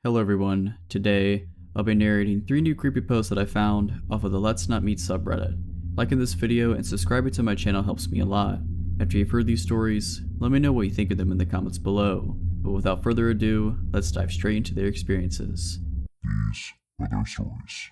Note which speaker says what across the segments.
Speaker 1: Hello everyone, today I'll be narrating 3 new creepyposts that I found off of the Let's Not Meet subreddit. Liking this video and subscribing to my channel helps me a lot. After you've heard these stories, let me know what you think of them in the comments below. But without further ado, let's dive straight into their experiences.
Speaker 2: These are their stories.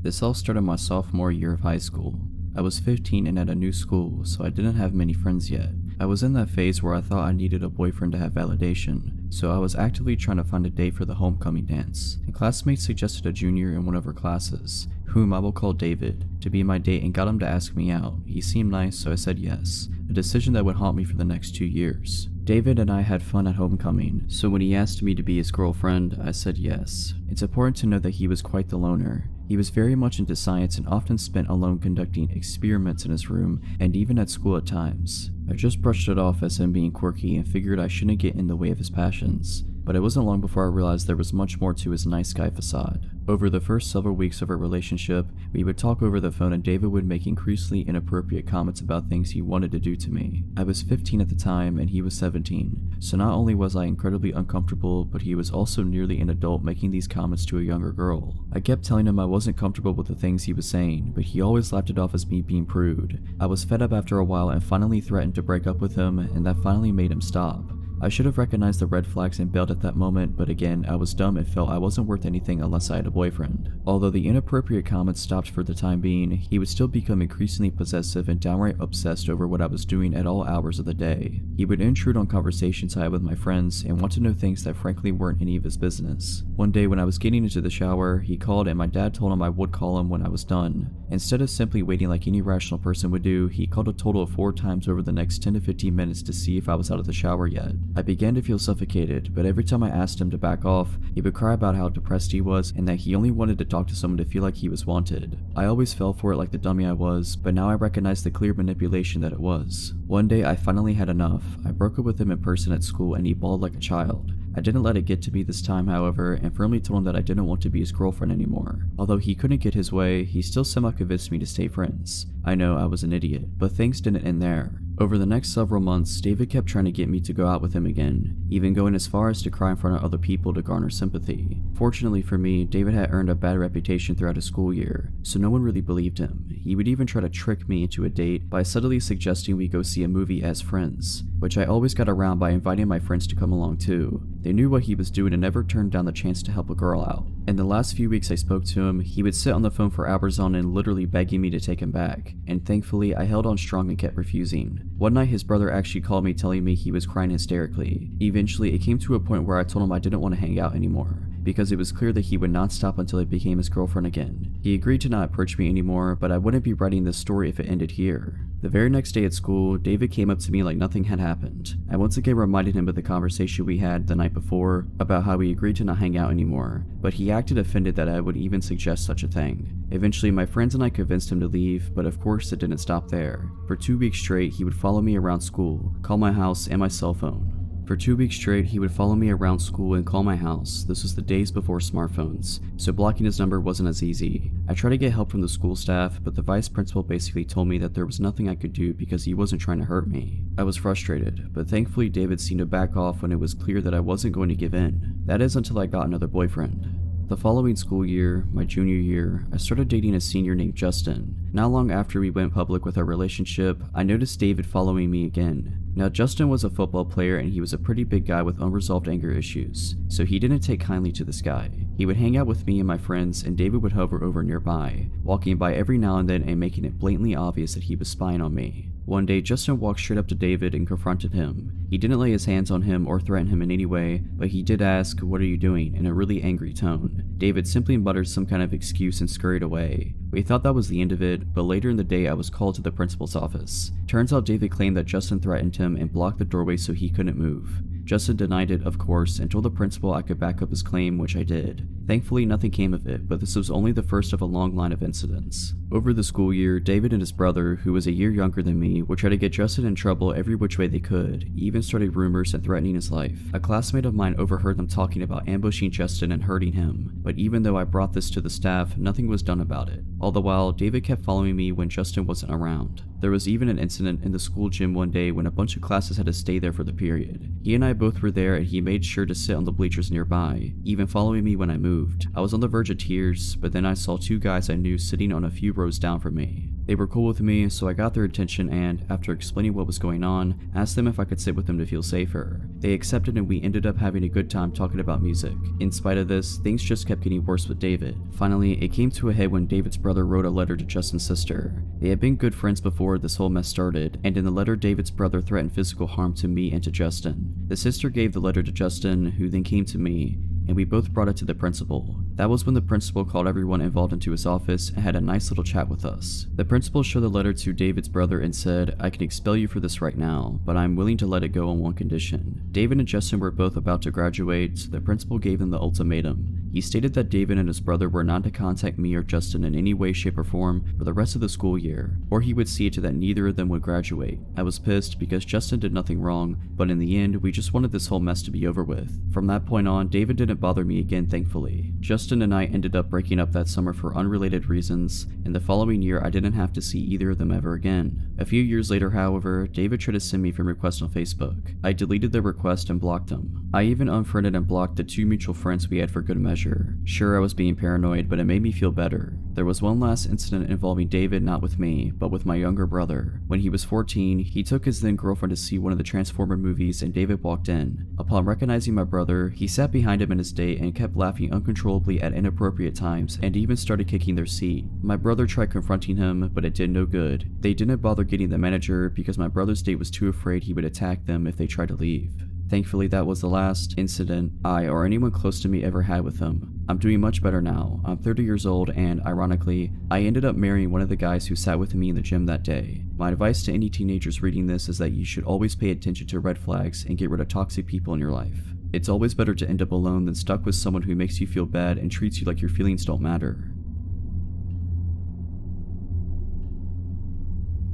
Speaker 1: This all started my sophomore year of high school. I was 15 and at a new school, so I didn't have many friends yet. I was in that phase where I thought I needed a boyfriend to have validation, so I was actively trying to find a date for the homecoming dance. A classmate suggested a junior in one of her classes, whom I will call David, to be my date and got him to ask me out. He seemed nice, so I said yes, a decision that would haunt me for the next 2 years. David and I had fun at homecoming, so when he asked me to be his girlfriend, I said yes. It's important to know that he was quite the loner. He was very much into science and often spent alone conducting experiments in his room and even at school at times. I just brushed it off as him being quirky and figured I shouldn't get in the way of his passions. But it wasn't long before I realized there was much more to his nice guy facade. Over the first several weeks of our relationship, we would talk over the phone and David would make increasingly inappropriate comments about things he wanted to do to me. I was 15 at the time and he was 17, so not only was I incredibly uncomfortable, but he was also nearly an adult making these comments to a younger girl. I kept telling him I wasn't comfortable with the things he was saying, but he always laughed it off as me being prude. I was fed up after a while and finally threatened to break up with him, and that finally made him stop. I should have recognized the red flags and bailed at that moment, but again, I was dumb and felt I wasn't worth anything unless I had a boyfriend. Although the inappropriate comments stopped for the time being, he would still become increasingly possessive and downright obsessed over what I was doing at all hours of the day. He would intrude on conversations I had with my friends and want to know things that frankly weren't any of his business. One day when I was getting into the shower, he called and my dad told him I would call him when I was done. Instead of simply waiting like any rational person would do, he called a total of 4 times over the next 10 to 15 minutes to see if I was out of the shower yet. I began to feel suffocated, but every time I asked him to back off, he would cry about how depressed he was and that he only wanted to talk to someone to feel like he was wanted. I always fell for it like the dummy I was, but now I recognize the clear manipulation that it was. One day I finally had enough. I broke up with him in person at school and he bawled like a child. I didn't let it get to me this time, however, and firmly told him that I didn't want to be his girlfriend anymore. Although he couldn't get his way, he still somehow convinced me to stay friends. I know I was an idiot, but things didn't end there. Over the next several months, David kept trying to get me to go out with him again, even going as far as to cry in front of other people to garner sympathy. Fortunately for me, David had earned a bad reputation throughout his school year, so no one really believed him. He would even try to trick me into a date by subtly suggesting we go see a movie as friends, which I always got around by inviting my friends to come along too. They knew what he was doing and never turned down the chance to help a girl out. In the last few weeks I spoke to him, he would sit on the phone for hours on end literally begging me to take him back, and thankfully I held on strong and kept refusing. One night his brother actually called me telling me he was crying hysterically. Eventually it came to a point where I told him I didn't want to hang out anymore, because it was clear that he would not stop until I became his girlfriend again. He agreed to not approach me anymore, but I wouldn't be writing this story if it ended here. The very next day at school, David came up to me like nothing had happened. I once again reminded him of the conversation we had the night before about how we agreed to not hang out anymore, but he acted offended that I would even suggest such a thing. Eventually, my friends and I convinced him to leave, but of course it didn't stop there. For 2 weeks straight, he would follow me around school, call my house and my cell phone. For 2 weeks straight, he would follow me around school and call my house. This was the days before smartphones, so blocking his number wasn't as easy. I tried to get help from the school staff, but the vice principal basically told me that there was nothing I could do because he wasn't trying to hurt me. I was frustrated, but thankfully David seemed to back off when it was clear that I wasn't going to give in. That is until I got another boyfriend. The following school year, my junior year, I started dating a senior named Justin. Not long after we went public with our relationship, I noticed David following me again. Now Justin was a football player and he was a pretty big guy with unresolved anger issues, so he didn't take kindly to this guy. He would hang out with me and my friends and David would hover over nearby, walking by every now and then and making it blatantly obvious that he was spying on me. One day, Justin walked straight up to David and confronted him. He didn't lay his hands on him or threaten him in any way, but he did ask, "What are you doing?" in a really angry tone. David simply muttered some kind of excuse and scurried away. We thought that was the end of it, but later in the day I was called to the principal's office. Turns out David claimed that Justin threatened him and blocked the doorway so he couldn't move. Justin denied it, of course, and told the principal I could back up his claim, which I did. Thankfully, nothing came of it, but this was only the first of a long line of incidents. Over the school year, David and his brother, who was a year younger than me, would try to get Justin in trouble every which way they could, even started rumors and threatening his life. A classmate of mine overheard them talking about ambushing Justin and hurting him, but even though I brought this to the staff, nothing was done about it. All the while, David kept following me when Justin wasn't around. There was even an incident in the school gym one day when a bunch of classes had to stay there for the period. He and I both were there and he made sure to sit on the bleachers nearby, even following me when I moved. I was on the verge of tears, but then I saw two guys I knew sitting on a few rows down from me. They were cool with me, so I got their attention and, after explaining what was going on, asked them if I could sit with them to feel safer. They accepted and we ended up having a good time talking about music. In spite of this, things just kept getting worse with David. Finally, it came to a head when David's brother wrote a letter to Justin's sister. They had been good friends before this whole mess started, and in the letter David's brother threatened physical harm to me and to Justin. The sister gave the letter to Justin, who then came to me, and we both brought it to the principal. That was when the principal called everyone involved into his office and had a nice little chat with us. The principal showed the letter to David's brother and said, "I can expel you for this right now, but I'm willing to let it go on one condition." David and Justin were both about to graduate, so the principal gave them the ultimatum. He stated that David and his brother were not to contact me or Justin in any way, shape, or form for the rest of the school year, or he would see to that neither of them would graduate. I was pissed because Justin did nothing wrong, but in the end, we just wanted this whole mess to be over with. From that point on, David didn't bother me again, thankfully. Justin and I ended up breaking up that summer for unrelated reasons, and the following year I didn't have to see either of them ever again. A few years later, however, David tried to send me friend requests on Facebook. I deleted the request and blocked him. I even unfriended and blocked the two mutual friends we had for good measure. Sure, I was being paranoid, but it made me feel better. There was one last incident involving David, not with me, but with my younger brother. When he was 14, he took his then girlfriend to see one of the Transformer movies and David walked in. Upon recognizing my brother, he sat behind him in his date and kept laughing uncontrollably at inappropriate times and even started kicking their seat. My brother tried confronting him, but it did no good. They didn't bother getting the manager because my brother's date was too afraid he would attack them if they tried to leave. Thankfully, that was the last incident I or anyone close to me ever had with him. I'm doing much better now. I'm 30 years old and, ironically, I ended up marrying one of the guys who sat with me in the gym that day. My advice to any teenagers reading this is that you should always pay attention to red flags and get rid of toxic people in your life. It's always better to end up alone than stuck with someone who makes you feel bad and treats you like your feelings don't matter.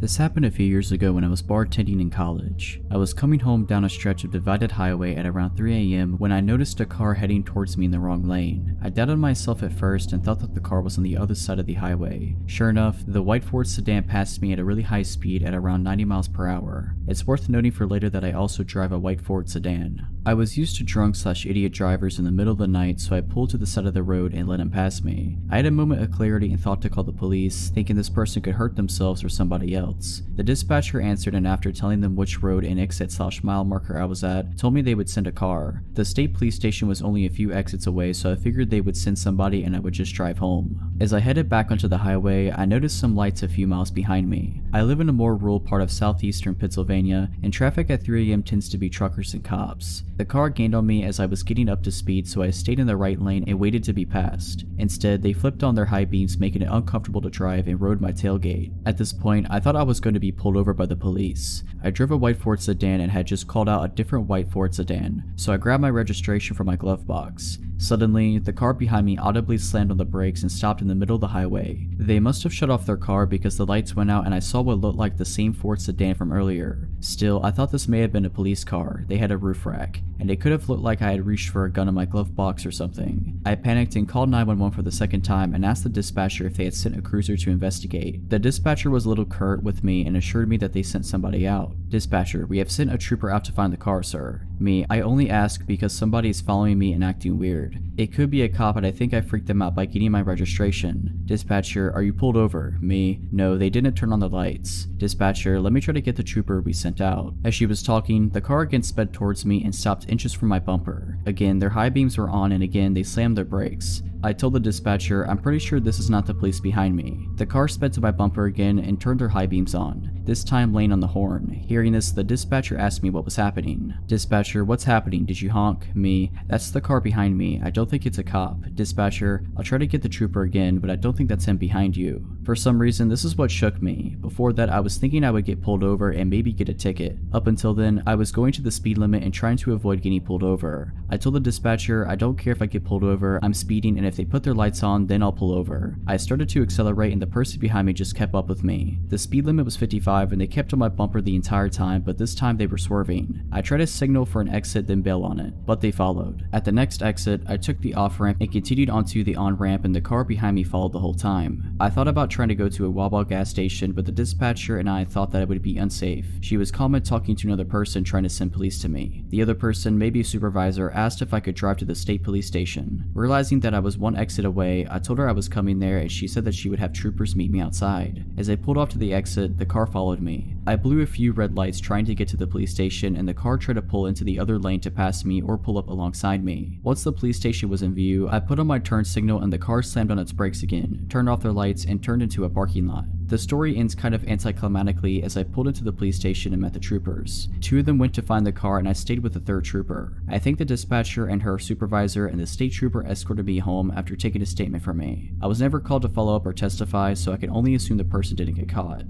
Speaker 1: This happened a few years ago when I was bartending in college. I was coming home down a stretch of divided highway at around 3 a.m. when I noticed a car heading towards me in the wrong lane. I doubted myself at first and thought that the car was on the other side of the highway. Sure enough, the white Ford sedan passed me at a really high speed at around 90 miles per hour. It's worth noting for later that I also drive a white Ford sedan. I was used to drunk/idiot drivers in the middle of the night, so I pulled to the side of the road and let him pass me. I had a moment of clarity and thought to call the police, thinking this person could hurt themselves or somebody else. The dispatcher answered, and after telling them which road and exit/mile marker I was at, told me they would send a car. The state police station was only a few exits away, so I figured they would send somebody and I would just drive home. As I headed back onto the highway, I noticed some lights a few miles behind me. I live in a more rural part of southeastern Pennsylvania, and traffic at 3 a.m. tends to be truckers and cops. The car gained on me as I was getting up to speed, so I stayed in the right lane and waited to be passed. Instead, they flipped on their high beams, making it uncomfortable to drive, and rode my tailgate. At this point, I thought I was going to be pulled over by the police. I drove a white Ford sedan and had just called out a different white Ford sedan, so I grabbed my registration from my glove box. Suddenly, the car behind me audibly slammed on the brakes and stopped in the middle of the highway. They must have shut off their car because the lights went out and I saw what looked like the same Ford sedan from earlier. Still, I thought this may have been a police car. They had a roof rack, and it could have looked like I had reached for a gun in my glove box or something. I panicked and called 911 for the second time and asked the dispatcher if they had sent a cruiser to investigate. The dispatcher was a little curt with me and assured me that they sent somebody out. "Dispatcher, we have sent a trooper out to find the car, sir." Me, I only ask because somebody is following me and acting weird. It could be a cop, and I think I freaked them out by getting my registration. Dispatcher, are you pulled over? Me, no, they didn't turn on the lights. Dispatcher, let me try to get the trooper we sent out. As she was talking, the car again sped towards me and stopped inches from my bumper. Again, their high beams were on, and again, they slammed their brakes. I told the dispatcher, I'm pretty sure this is not the police behind me. The car sped to my bumper again and turned their high beams on, this time laying on the horn. Hearing this, the dispatcher asked me what was happening. Dispatcher, what's happening? Did you honk? Me, that's the car behind me. I don't think it's a cop. Dispatcher, I'll try to get the trooper again, but I don't think that's him behind you. For some reason, this is what shook me. Before that, I was thinking I would get pulled over and maybe get a ticket. Up until then, I was going to the speed limit and trying to avoid getting pulled over. I told the dispatcher, I don't care if I get pulled over, I'm speeding, and if they put their lights on, then I'll pull over. I started to accelerate and the person behind me just kept up with me. The speed limit was 55 and they kept on my bumper the entire time, but this time they were swerving. I tried to signal for an exit then bail on it, but they followed. At the next exit, I took the off-ramp and continued onto the on-ramp, and the car behind me followed the whole time. I thought about trying to go to a Wawa gas station, but the dispatcher and I thought that it would be unsafe. She was calm and talking to another person trying to send police to me. The other person, maybe a supervisor, asked if I could drive to the state police station. Realizing that I was one exit away, I told her I was coming there and she said that she would have troopers meet me outside. As I pulled off to the exit, the car followed me. I blew a few red lights trying to get to the police station, and the car tried to pull into the other lane to pass me or pull up alongside me. Once the police station was in view, I put on my turn signal and the car slammed on its brakes again, turned off their lights, and turned into a parking lot. The story ends kind of anticlimactically as I pulled into the police station and met the troopers. Two of them went to find the car and I stayed with the third trooper. I think the dispatcher and her supervisor and the state trooper escorted me home after taking a statement from me. I was never called to follow up or testify, so I can only assume the person didn't get caught.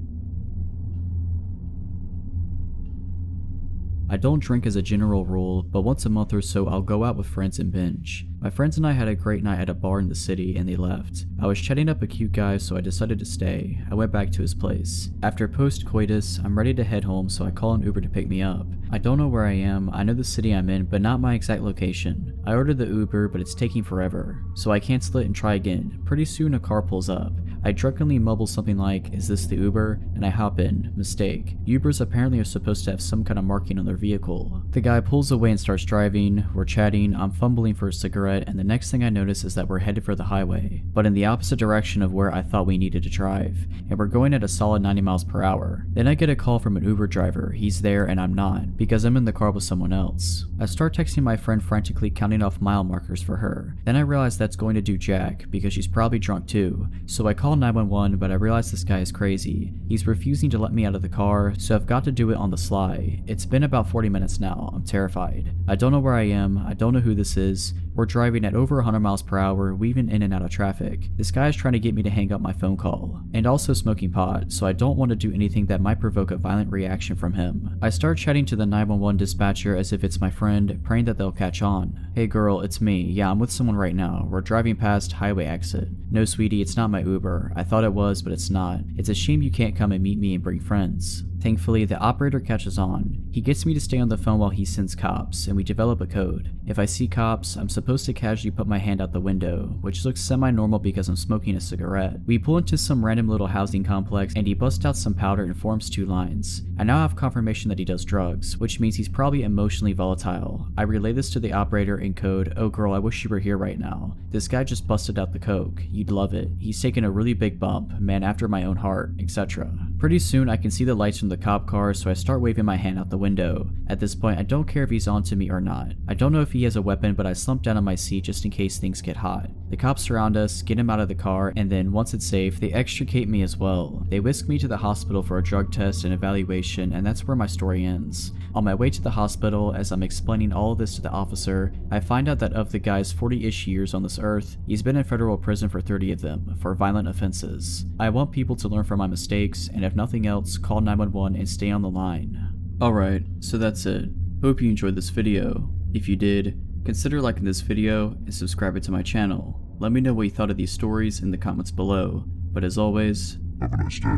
Speaker 1: I don't drink as a general rule, but once a month or so I'll go out with friends and binge. My friends and I had a great night at a bar in the city and they left. I was chatting up a cute guy, so I decided to stay. I went back to his place. After post-coitus, I'm ready to head home, so I call an Uber to pick me up. I don't know where I am, I know the city I'm in, but not my exact location. I ordered the Uber, but it's taking forever, so I cancel it and try again. Pretty soon a car pulls up. I drunkenly mumble something like, "Is this the Uber?" and I hop in. Mistake. Ubers apparently are supposed to have some kind of marking on their vehicle. The guy pulls away and starts driving. We're chatting, I'm fumbling for a cigarette, and the next thing I notice is that we're headed for the highway, but in the opposite direction of where I thought we needed to drive, and we're going at a solid 90 miles per hour. Then I get a call from an Uber driver. He's there and I'm not, because I'm in the car with someone else. I start texting my friend frantically, counting off mile markers for her. Then I realize that's going to do jack, because she's probably drunk too, so I call 911, but I realize this guy is crazy. He's refusing to let me out of the car, so I've got to do it on the sly. It's been about 40 minutes now. I'm terrified. I don't know where I am. I don't know who this is. We're driving at over 100 miles per hour, weaving in and out of traffic. This guy is trying to get me to hang up my phone call, and also smoking pot, so I don't want to do anything that might provoke a violent reaction from him. I start chatting to the 911 dispatcher as if it's my friend, praying that they'll catch on. "Hey girl, it's me. Yeah, I'm with someone right now. We're driving past highway exit." "No sweetie, it's not my Uber. I thought it was, but it's not. It's a shame you can't come and meet me and bring friends." Thankfully, the operator catches on. He gets me to stay on the phone while he sends cops, and we develop a code. If I see cops, I'm supposed to casually put my hand out the window, which looks semi-normal because I'm smoking a cigarette. We pull into some random little housing complex, and he busts out some powder and forms two lines. I now have confirmation that he does drugs, which means he's probably emotionally volatile. I relay this to the operator in code, "Oh girl, I wish you were here right now. This guy just busted out the coke. You'd love it. He's taken a really big bump, man after my own heart," etc. Pretty soon I can see the lights from the cop car, so I start waving my hand out the window. At this point, I don't care if he's onto me or not. I don't know if he has a weapon, but I slump down on my seat just in case things get hot. The cops surround us, get him out of the car, and then, once it's safe, they extricate me as well. They whisk me to the hospital for a drug test and evaluation, and that's where my story ends. On my way to the hospital, as I'm explaining all of this to the officer, I find out that of the guy's 40-ish years on this earth, he's been in federal prison for 30 of them, for violent offenses. I want people to learn from my mistakes, and if nothing else, call 911 and stay on the line. Alright, so that's it. Hope you enjoyed this video. If you did, consider liking this video and subscribing to my channel. Let me know what you thought of these stories in the comments below. But as always,
Speaker 2: Have a nice day.